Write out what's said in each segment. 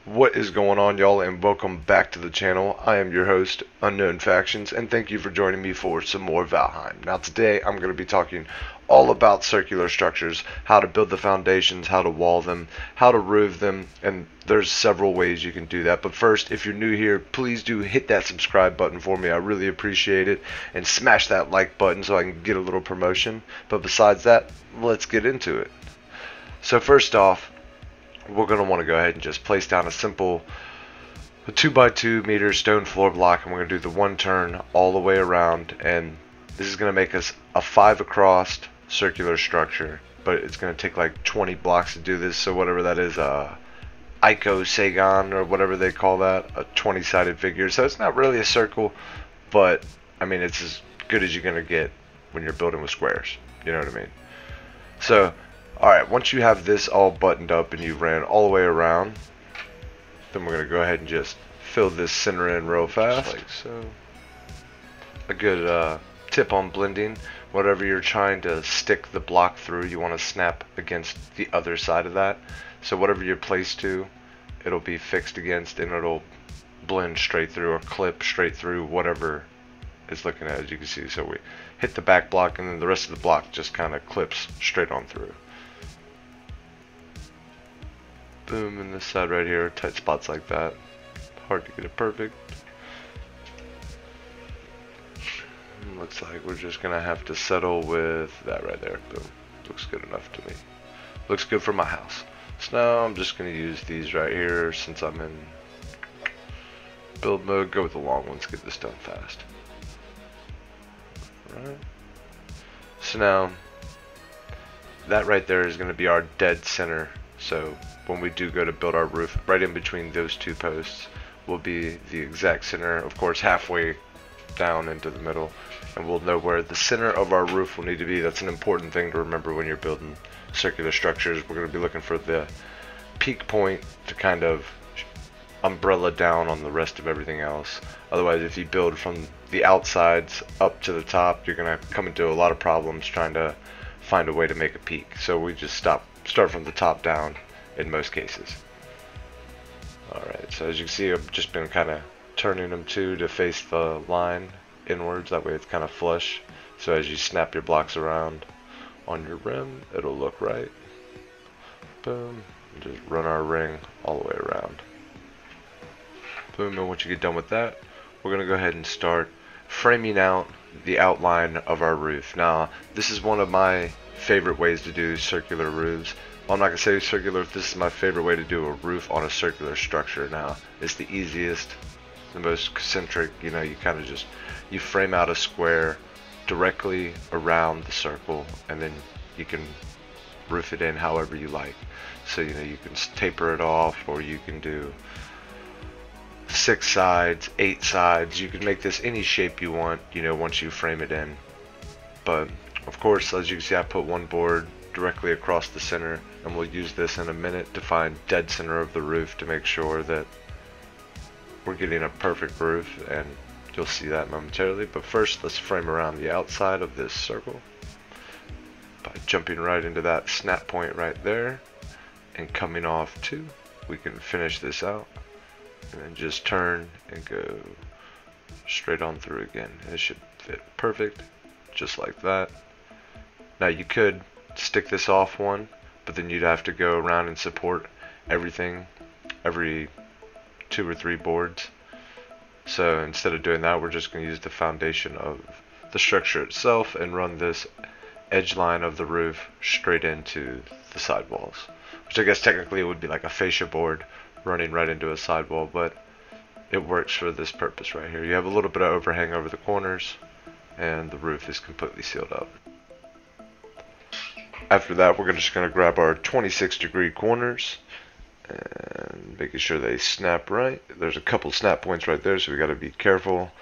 What is going on, y'all, and welcome back to the channel. I am your host, Unknown Factions, and thank you for joining me for some more Valheim. Now today I'm going to be talking all about circular structures, how to build the foundations, how to wall them, how to roof them, and there's several ways you can do that. But first, if you're new here, please do hit that subscribe button for me. I really appreciate it, and smash that like button so I can get a little promotion. But besides that, let's get into it. So first off, we're going to want to go ahead and just place down a simple 2x2 meter stone floor block, and we're going to do the one turn all the way around, and this is going to make us a 5 across circular structure, but it's going to take like 20 blocks to do this. So whatever that is, icosagon or whatever they call that, a 20-sided figure. So it's not really a circle, but I mean it's as good as you're going to get when you're building with squares, you know what I mean? So alright, once you have this all buttoned up and you ran all the way around, then we're going to go ahead and just fill this center in real fast, like so. A good tip on blending: whatever you're trying to stick the block through, you want to snap against the other side of that. So whatever you're placed to, it'll be fixed against, and it'll blend straight through or clip straight through whatever is looking at, as you can see. So we hit the back block, and then the rest of the block just kind of clips straight on through. Boom, and this side right here, tight spots like that. Hard to get it perfect. Looks like we're just gonna have to settle with that right there. Boom. Looks good enough to me. Looks good for my house. So now I'm just gonna use these right here since I'm in build mode. Go with the long ones, get this done fast. Alright. So now that right there is gonna be our dead center. So when we do go to build our roof, right in between those two posts will be the exact center, of course halfway down into the middle, and we'll know where the center of our roof will need to be. That's an important thing to remember when you're building circular structures. We're going to be looking for the peak point to kind of umbrella down on the rest of everything else. Otherwise, if you build from the outsides up to the top, you're going to come into a lot of problems trying to find a way to make a peak. So we just start from the top down in most cases. Alright, so as you can see, I've just been kind of turning them to face the line inwards. That way it's kind of flush. So as you snap your blocks around on your rim, it'll look right. Boom. And just run our ring all the way around. Boom. And once you get done with that, we're going to go ahead and start framing out the outline of our roof. Now, this is one of my favorite ways to do circular roofs. Well, I'm not going to say circular. This is my favorite way to do a roof on a circular structure. Now, it's the easiest, the most concentric. You know, you kind of just, you frame out a square directly around the circle, and then you can roof it in however you like. So, you know, you can taper it off, or you can do 6 sides, 8 sides. You can make this any shape you want, you know, once you frame it in. But of course, as you can see, I put one board directly across the center, and we'll use this in a minute to find dead center of the roof to make sure that we're getting a perfect roof, and you'll see that momentarily. But first, let's frame around the outside of this circle by jumping right into that snap point right there and coming off 2. We can finish this out and then just turn and go straight on through again. It should fit perfect, just like that. Now you could stick this off one, but then you'd have to go around and support everything, every 2 or 3 boards. So instead of doing that, we're just going to use the foundation of the structure itself and run this edge line of the roof straight into the sidewalls, which I guess technically it would be like a fascia board running right into a sidewall, but it works for this purpose right here. You have a little bit of overhang over the corners, and the roof is completely sealed up. After that, we're just going to grab our 26-degree corners and making sure they snap right. There's a couple snap points right there, so we got to be careful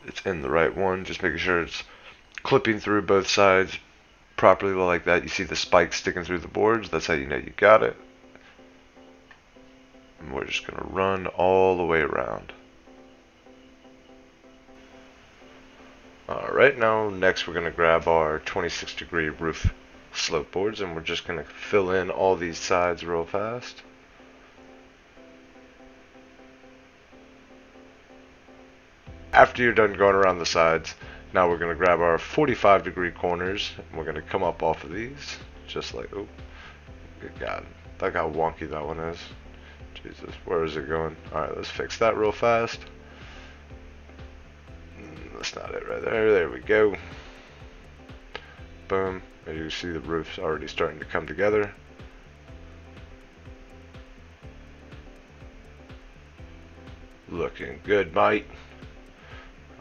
it's in the right one. Just making sure it's clipping through both sides properly like that. You see the spikes sticking through the boards. That's how you know you got it. And we're just going to run all the way around. Alright, now next we're going to grab our 26-degree roof slope boards, and we're just going to fill in all these sides real fast. After you're done going around the sides, now we're going to grab our 45-degree corners, and we're going to come up off of these, just like, oh, good God, look how wonky that one is. Jesus, where is it going? Alright, let's fix that real fast. That's not it right there. There we go. Boom. As you can see, the roof's already starting to come together. Looking good, mate.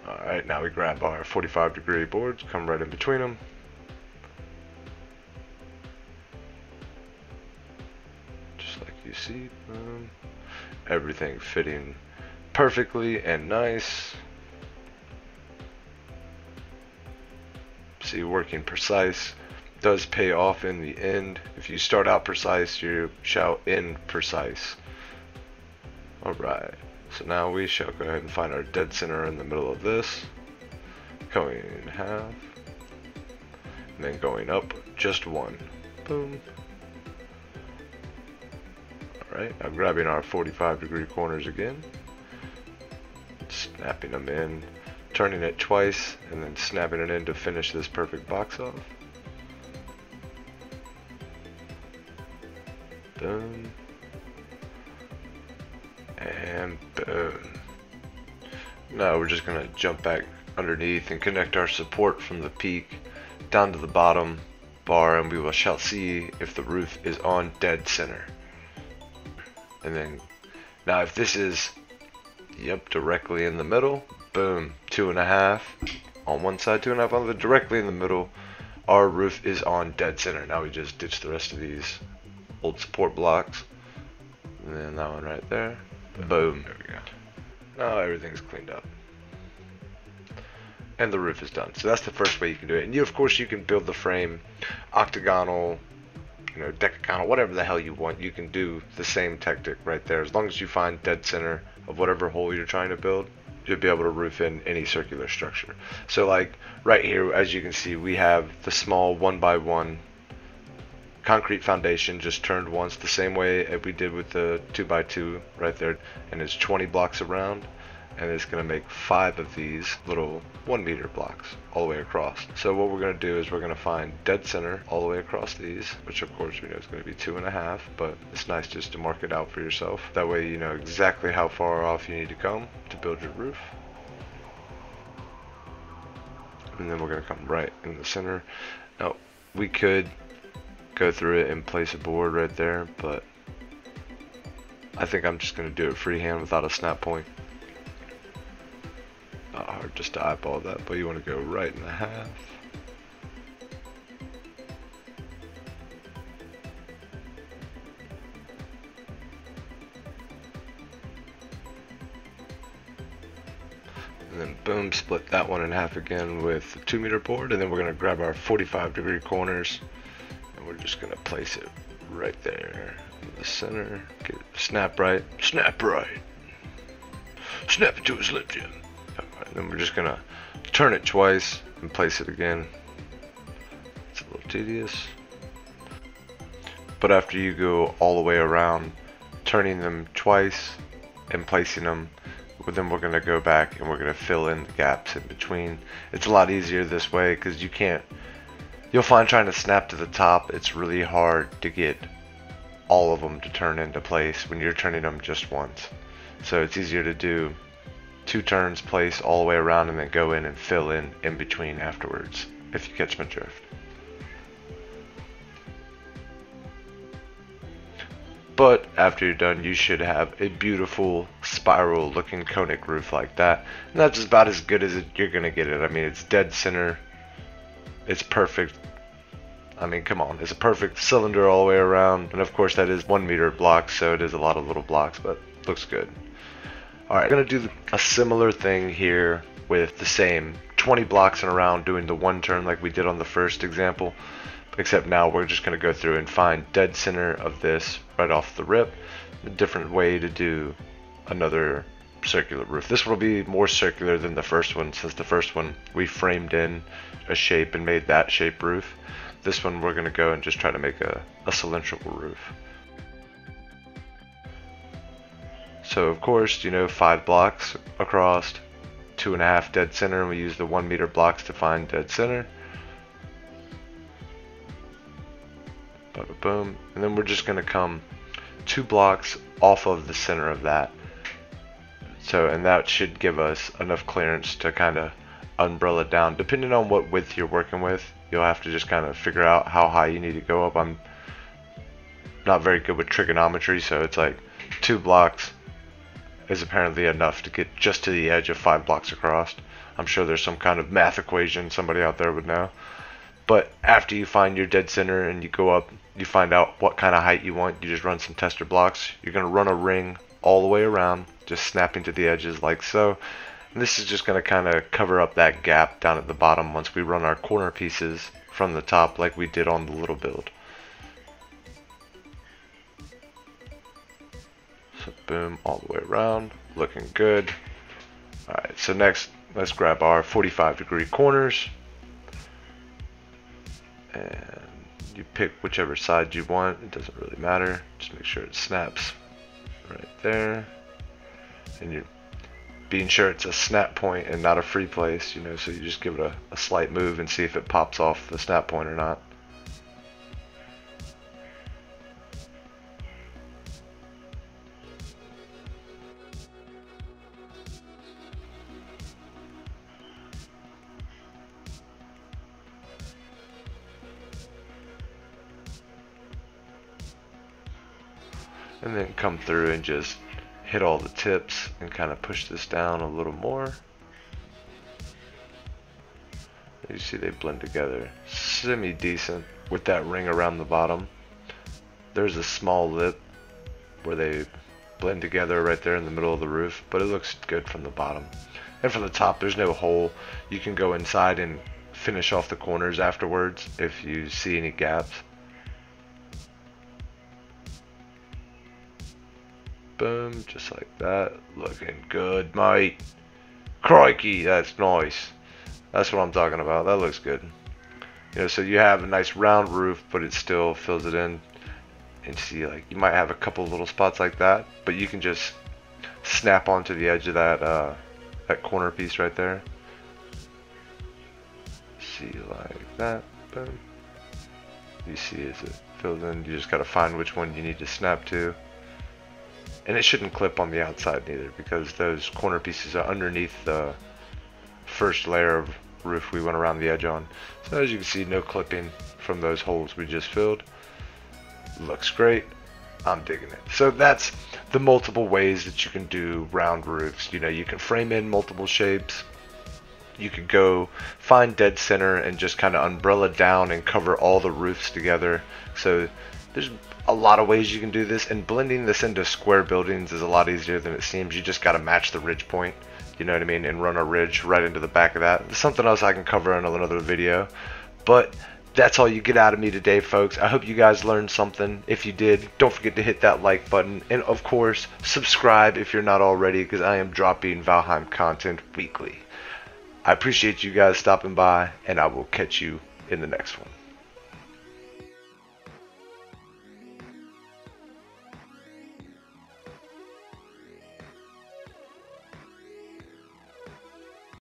Alright, now we grab our 45-degree boards, come right in between them. Just like you see. Boom. Everything fitting perfectly and nice. See, working precise does pay off in the end. If you start out precise, you shall end precise. Alright, so now we shall go ahead and find our dead center in the middle of this. Going in half. And then going up just one. Boom. Alright, now grabbing our 45-degree corners again. Snapping them in. Turning it twice and then snapping it in to finish this perfect box off. Boom. And boom. Now we're just going to jump back underneath and connect our support from the peak down to the bottom bar, and we shall see if the roof is on dead center. And then, now if this is, yep, directly in the middle, boom, 2.5 on one side, 2.5 on the directly in the middle. Our roof is on dead center. Now we just ditch the rest of these old support blocks, and then that one right there. Boom. There we go. Now everything's cleaned up, and the roof is done. So that's the first way you can do it. And of course, you can build the frame octagonal, decagonal, whatever the hell you want. You can do the same tactic right there. As long as you find dead center of whatever hole you're trying to build, you'll be able to roof in any circular structure. So like right here, as you can see, we have the small 1x1 concrete foundation just turned once, the same way as we did with the 2x2 right there, and it's 20 blocks around, and it's going to make 5 of these little 1-meter blocks all the way across. So what we're going to do is we're going to find dead center all the way across these, which of course we know is going to be 2.5, but it's nice just to mark it out for yourself. That way you know exactly how far off you need to come to build your roof. And then we're going to come right in the center. Now we could go through it and place a board right there, but I think I'm just going to do it freehand without a snap point. Not hard just to eyeball that, but you want to go right in the half. And then boom, split that one in half again with the 2-meter board, and then we're going to grab our 45-degree corners, and we're just going to place it right there in the center. Get it snap right, snap right. Snap it to a Slim Jim. Then we're just gonna turn it twice and place it again. It's a little tedious, but after you go all the way around, turning them twice and placing them, then we're gonna go back and we're gonna fill in the gaps in between. It's a lot easier this way because you'll find trying to snap to the top, it's really hard to get all of them to turn into place when you're turning them just once. So it's easier to do 2 turns, place all the way around, and then go in and fill in between afterwards, if you catch my drift. But after you're done, you should have a beautiful spiral looking conic roof like that, and that's about as good as you're gonna get it. I mean, it's dead center, it's perfect. I mean, come on, it's a perfect cylinder all the way around, and of course that is 1-meter blocks, so it is a lot of little blocks, but looks good. Alright, I'm going to do a similar thing here with the same 20 blocks and around, doing the 1 turn like we did on the first example, except now we're just going to go through and find dead center of this right off the rip. A different way to do another circular roof. This will be more circular than the first one, since the first one we framed in a shape and made that shape roof. This one we're going to go and just try to make a cylindrical roof. So of course, 5 blocks across, 2.5 dead center, and we use the 1 meter blocks to find dead center. Bada boom. And then we're just going to come 2 blocks off of the center of that. So, and that should give us enough clearance to kind of umbrella down. Depending on what width you're working with, you'll have to just kind of figure out how high you need to go up. I'm not very good with trigonometry, so it's like 2 blocks is apparently enough to get just to the edge of 5 blocks across. I'm sure there's some kind of math equation somebody out there would know. But after you find your dead center and you go up, you find out what kind of height you want, you just run some tester blocks. You're going to run a ring all the way around, just snapping to the edges like so. And this is just going to kind of cover up that gap down at the bottom once we run our corner pieces from the top like we did on the little build. So boom, all the way around, looking good. Alright, so next let's grab our 45-degree corners. And you pick whichever side you want, it doesn't really matter, just make sure it snaps right there. And you're being sure it's a snap point and not a free place, you know, so you just give it a slight move and see if it pops off the snap point or not. And then come through and just hit all the tips and kind of push this down a little more. You see they blend together semi-decent with that ring around the bottom. There's a small lip where they blend together right there in the middle of the roof, but it looks good from the bottom. And from the top there's no hole. You can go inside and finish off the corners afterwards if you see any gaps. Boom, just like that. Looking good, mate. Crikey, that's nice. That's what I'm talking about. That looks good. You know, so you have a nice round roof, but it still fills it in. And see, like, you might have a couple little spots like that, but you can just snap onto the edge of that that corner piece right there. See, like that. Boom. You see as it fills in, you just gotta find which one you need to snap to. And it shouldn't clip on the outside neither, because those corner pieces are underneath the first layer of roof we went around the edge on. So as you can see, no clipping from those holes we just filled. Looks great. I'm digging it. So that's the multiple ways that you can do round roofs. You know, you can frame in multiple shapes. You could go find dead center and just kind of umbrella down and cover all the roofs together. So there's a lot of ways you can do this, and blending this into square buildings is a lot easier than it seems. You just got to match the ridge point, you know what I mean, and run a ridge right into the back of that. It's something else I can cover in another video, but that's all you get out of me today, folks. I hope you guys learned something. If you did, don't forget to hit that like button, and of course subscribe if you're not already, because I am dropping Valheim content weekly. I appreciate you guys stopping by, and I will catch you in the next one.